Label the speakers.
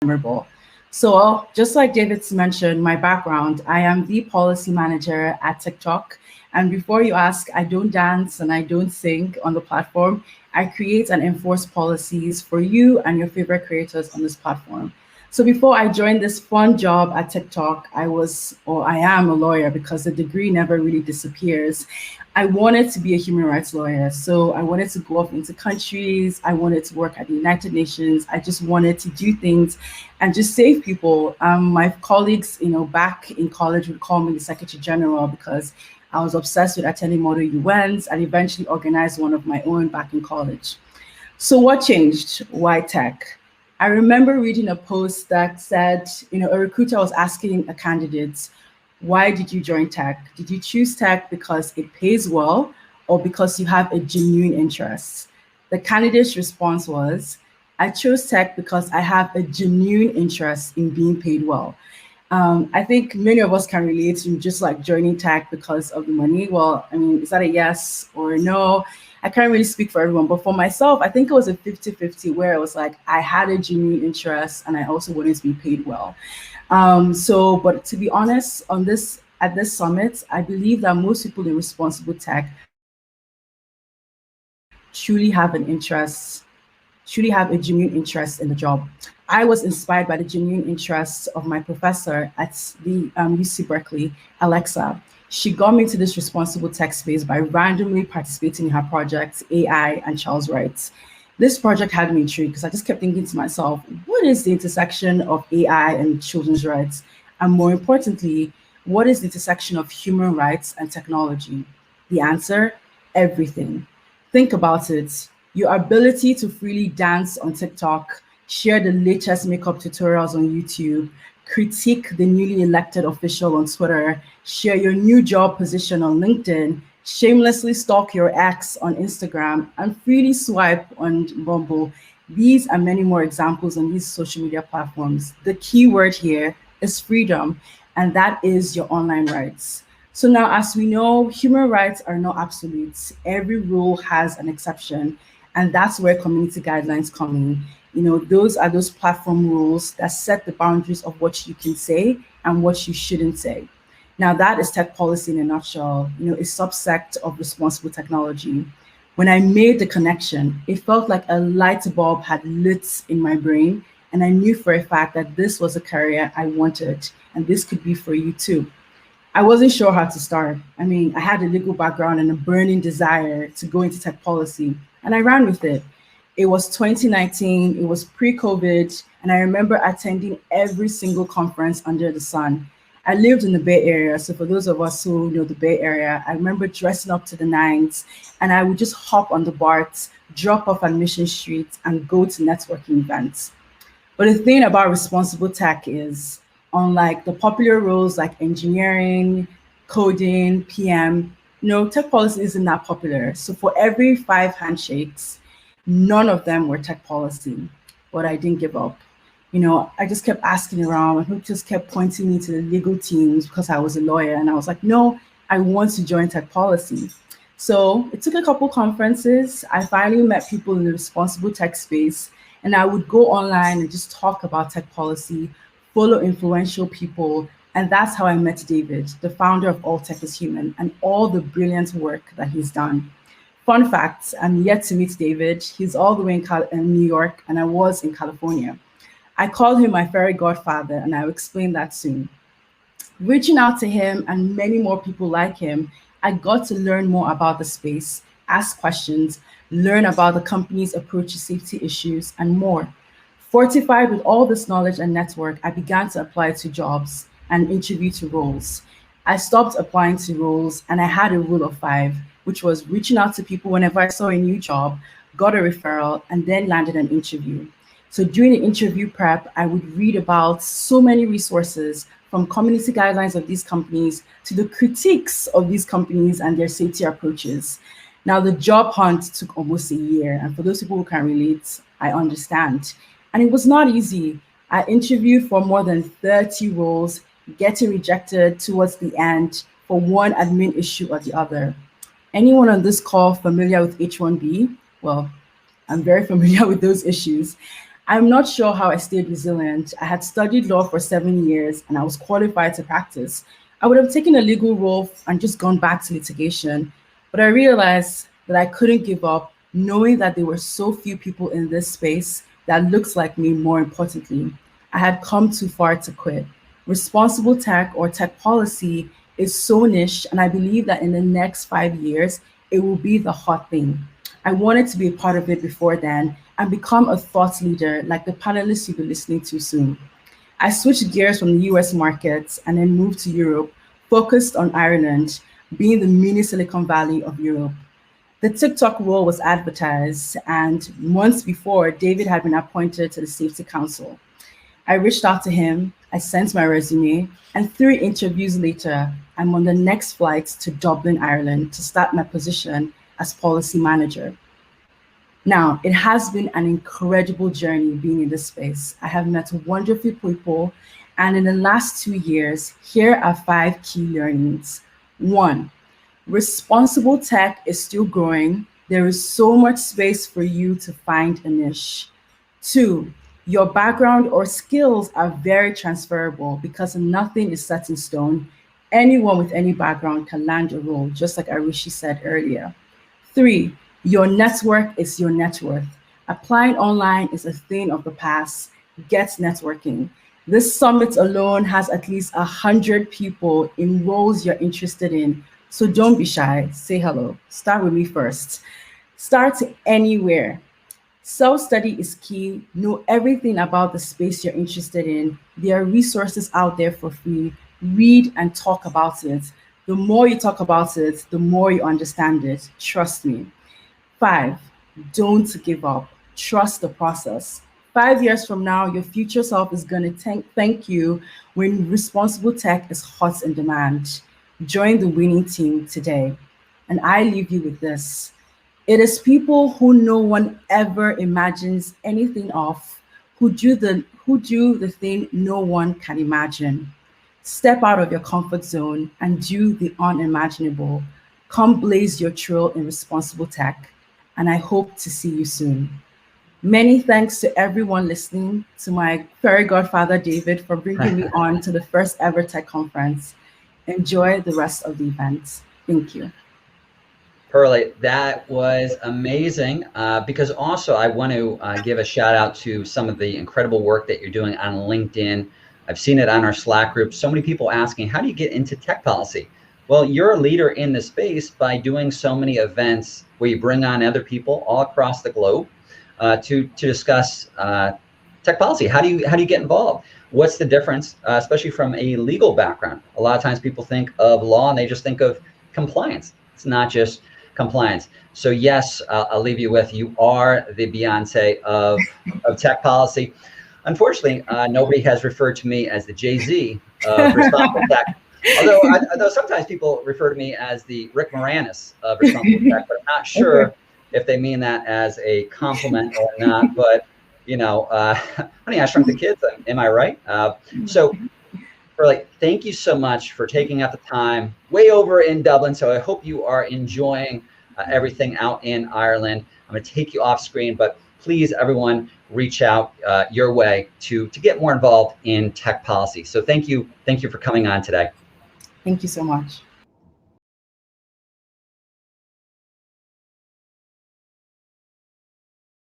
Speaker 1: memorable. So just like David's mentioned, my background, I am the policy manager at TikTok. And before you ask, I don't dance and I don't sing on the platform. I create and enforce policies for you and your favorite creators on this platform. So before I joined this fun job at TikTok, I was, or I am a lawyer because the degree never really disappears. I wanted to be a human rights lawyer. So I wanted to go off into countries. I wanted to work at the United Nations. I just wanted to do things and just save people. My colleagues, back in college would call me the Secretary General because I was obsessed with attending model UNs and eventually organized one of my own back in college. So what changed? Why tech? I remember reading a post that said, a recruiter was asking a candidate, why did you join tech? Did you choose tech because it pays well or because you have a genuine interest? The candidate's response was, I chose tech because I have a genuine interest in being paid well. I think many of us can relate to just like joining tech because of the money. Well, I mean, is that a yes or a no? I can't really speak for everyone, but for myself, I think it was a 50-50 where it was like, I had a genuine interest and I also wanted to be paid well. But to be honest, at this summit, I believe that most people in responsible tech truly have a genuine interest in the job. I was inspired by the genuine interests of my professor at the UC Berkeley, Alexa. She got me into this responsible tech space by randomly participating in her projects, AI and Charles Wright. This project had me intrigued because I just kept thinking to myself, what is the intersection of AI and children's rights? And more importantly, what is the intersection of human rights and technology? The answer, everything. Think about it. Your ability to freely dance on TikTok, share the latest makeup tutorials on YouTube, critique the newly elected official on Twitter, share your new job position on LinkedIn, shamelessly stalk your ex on Instagram, and freely swipe on Bumble. These and many more examples on these social media platforms. The key word here is freedom, and that is your online rights. So now, as we know, human rights are not absolute. Every rule has an exception, and that's where community guidelines come in. Those are those platform rules that set the boundaries of what you can say and what you shouldn't say. Now, that is tech policy in a nutshell, a subsect of responsible technology. When I made the connection, it felt like a light bulb had lit in my brain, and I knew for a fact that this was a career I wanted, and this could be for you too. I wasn't sure how to start. I mean, I had a legal background and a burning desire to go into tech policy, and I ran with it. It was 2019, it was pre-COVID, and I remember attending every single conference under the sun. I lived in the Bay Area, so for those of us who know the Bay Area, I remember dressing up to the nines, and I would just hop on the BART, drop off at Mission Street, and go to networking events. But the thing about responsible tech is, unlike the popular roles like engineering, coding, PM, tech policy isn't that popular. So for every 5 handshakes, none of them were tech policy, but I didn't give up. I just kept asking around, and who just kept pointing me to the legal teams because I was a lawyer. And I was like, no, I want to join tech policy. So it took a couple conferences. I finally met people in the responsible tech space, and I would go online and just talk about tech policy, follow influential people. And that's how I met David, the founder of All Tech is Human, and all the brilliant work that he's done. Fun fact, I'm yet to meet David. He's all the way in New York, and I was in California. I call him my fairy godfather, and I'll explain that soon. Reaching out to him and many more people like him, I got to learn more about the space, ask questions, learn about the company's approach to safety issues, and more. Fortified with all this knowledge and network, I began to apply to jobs and interview to roles. I stopped applying to roles, and I had a rule of 5, which was reaching out to people whenever I saw a new job, got a referral, and then landed an interview. So during the interview prep, I would read about so many resources, from community guidelines of these companies to the critiques of these companies and their safety approaches. Now, the job hunt took almost a year, and for those people who can relate, I understand. And it was not easy. I interviewed for more than 30 roles, getting rejected towards the end for one admin issue or the other. Anyone on this call familiar with H-1B? Well, I'm very familiar with those issues. I'm not sure how I stayed resilient. I had studied law for 7 years and I was qualified to practice. I would have taken a legal role and just gone back to litigation. But I realized that I couldn't give up, knowing that there were so few people in this space that looked like me, more importantly. I had come too far to quit. Responsible tech or tech policy is so niche, and I believe that in the next 5 years, it will be the hot thing. I wanted to be a part of it before then and become a thought leader like the panelists you'll be listening to soon. I switched gears from the US markets and then moved to Europe, focused on Ireland, being the mini Silicon Valley of Europe. The TikTok role was advertised, and months before, David had been appointed to the Safety Council. I reached out to him, I sent my resume, and 3 interviews later, I'm on the next flight to Dublin, Ireland to start my position as policy manager. Now, it has been an incredible journey being in this space. I have met wonderful people, and in the last 2 years, here are 5 key learnings. One, responsible tech is still growing. There is so much space for you to find a niche. Two, your background or skills are very transferable because nothing is set in stone. Anyone with any background can land a role, just like Arishi said earlier. Three, your network is your net worth. Applying online is a thing of the past. Get networking. This summit alone has at least 100 people in roles you're interested in. So don't be shy. Say hello. Start with me first. Start anywhere. Self-study is key. Know everything about the space you're interested in. There are resources out there for free. Read and talk about it. The more you talk about it, the more you understand it. Trust me. 5, don't give up. Trust the process. 5 years from now, your future self is going to thank you when responsible tech is hot in demand. Join the winning team today. And I leave you with this. It is people who no one ever imagines anything of, who do the thing no one can imagine. Step out of your comfort zone and do the unimaginable. Come blaze your trail in responsible tech. And I hope to see you soon. Many thanks to everyone listening, to my fairy godfather, David, for bringing me on to the first ever tech conference. Enjoy the rest of the event. Thank you.
Speaker 2: Pearlé, that was amazing, because also I want to give a shout out to some of the incredible work that you're doing on LinkedIn. I've seen it on our Slack group. So many people asking, how do you get into tech policy? Well, you're a leader in the space by doing so many events where you bring on other people all across the globe to discuss tech policy. How do you get involved? What's the difference, especially from a legal background? A lot of times people think of law and they just think of compliance. It's not just compliance. So yes, I'll leave you with, you are the Beyonce of tech policy. Unfortunately, nobody has referred to me as the Jay-Z of responsible tech. Although sometimes people refer to me as the Rick Moranis of responsible tech, but I'm not sure if they mean that as a compliment or not. But you know, Honey, I Shrunk the Kids. Am I right? So, Pearlé, thank you so much for taking out the time way over in Dublin. So I hope you are enjoying everything out in Ireland. I'm going to take you off screen, but please, everyone, reach out your way to get more involved in tech policy. So thank you for coming on today.
Speaker 1: Thank you so much.